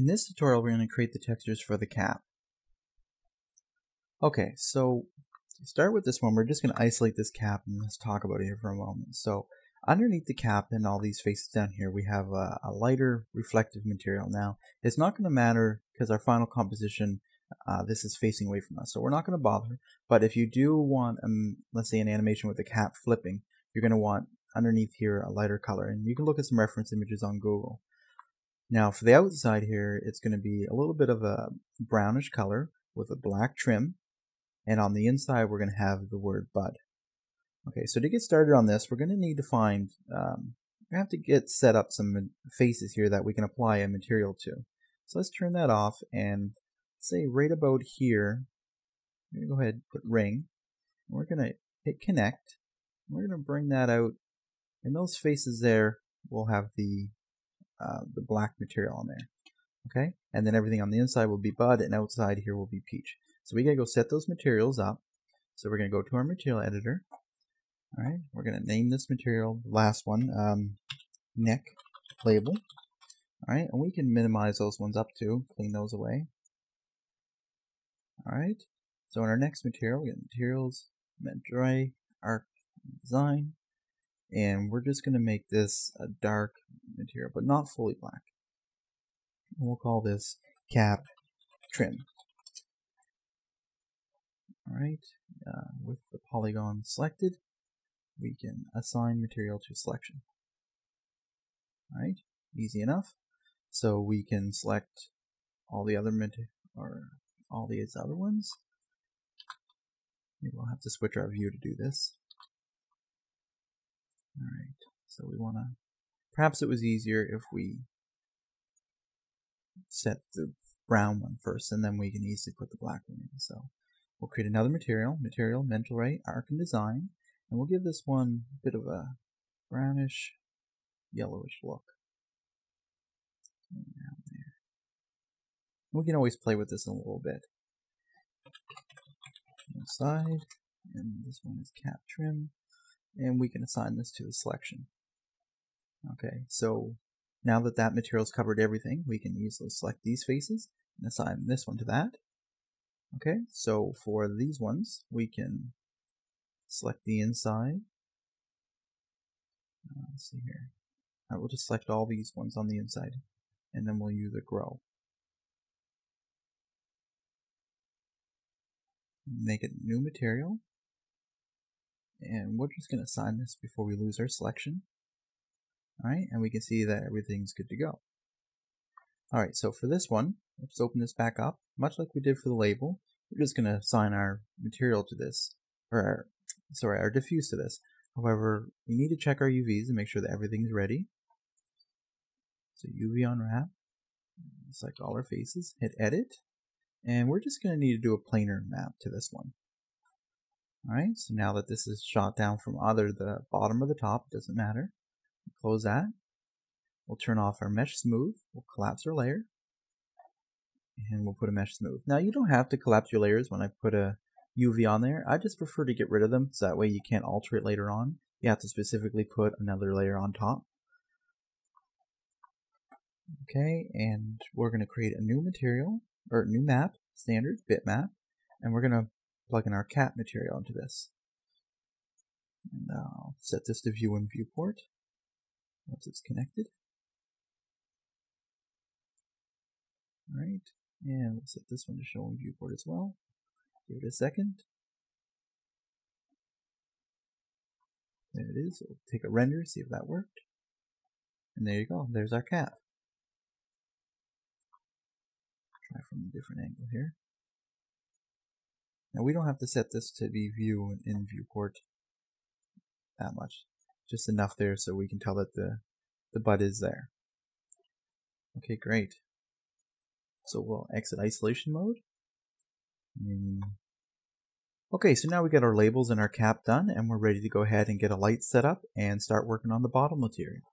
In this tutorial, we're going to create the textures for the cap. Okay, so to start with this one, we're just going to isolate this cap and let's talk about it here for a moment. So underneath the cap and all these faces down here, we have a lighter reflective material. Now, it's not going to matter because our final composition, this is facing away from us, so we're not going to bother. But if you do want, let's say, an animation with the cap flipping, you're going to want underneath here a lighter color, and you can look at some reference images on Google. Now for the outside here, it's going to be a little bit of a brownish color with a black trim, and on the inside we're going to have the word bud. Okay, so to get started on this, we're going to need to find, we have to get set up some faces here that we can apply a material to. So let's turn that off and say right about here, I'm going to go ahead and put ring, and we're going to hit connect, and we're going to bring that out, and those faces there will have the black material on there. Okay, and then everything on the inside will be bud, and outside here will be peach. So we gotta go set those materials up. So we're gonna go to our material editor. All right, we're gonna name this material, the last one, neck label. All right, and we can minimize those ones up too, clean those away. All right, so in our next material, we get materials, Mentoray, arc, design. And we're just going to make this a dark material, but not fully black. And we'll call this cap trim. Alright, with the polygon selected, we can assign material to selection. Alright, easy enough. So we can select all the other all these other ones. Maybe we'll have to switch our view to do this. Alright, so we want to, perhaps it was easier if we set the brown one first, and then we can easily put the black one in. So we'll create another material, Mentoray, arc and design, and we'll give this one a bit of a brownish, yellowish look. Down there. We can always play with this a little bit. One side, and this one is cap trim. And we can assign this to the selection. Okay, so now that that material's covered everything, we can easily select these faces and assign this one to that. Okay, so for these ones, we can select the inside. Let's see here. All right, we'll just select all these ones on the inside, and then we'll use a grow. Make a new material. And we're just going to assign this before we lose our selection. Alright, and we can see that everything's good to go. Alright, so for this one, let's open this back up. Much like we did for the label, we're just going to assign our material to this, or our diffuse to this. However, we need to check our UVs and make sure that everything's ready. So UV unwrap, select all our faces, hit edit, and we're just going to need to do a planar map to this one. Alright, so now that this is shot down from either the bottom or the top, it doesn't matter. Close that. We'll turn off our mesh smooth. We'll collapse our layer. And we'll put a mesh smooth. Now you don't have to collapse your layers when I put a UV on there. I just prefer to get rid of them so that way you can't alter it later on. You have to specifically put another layer on top. Okay, and we're going to create a new material, or new map, standard bitmap, and we're going to plug in our cap material into this. And I'll set this to view in viewport once it's connected. Alright, and we'll set this one to show in viewport as well. Give it a second. There it is. We'll take a render, see if that worked. And there you go. There's our cap. Try from a different angle here. Now we don't have to set this to be view in viewport that much. Just enough there so we can tell that the bud is there. Okay, great. So we'll exit isolation mode. Okay, so now we got our labels and our cap done, and we're ready to go ahead and get a light set up and start working on the bottom material.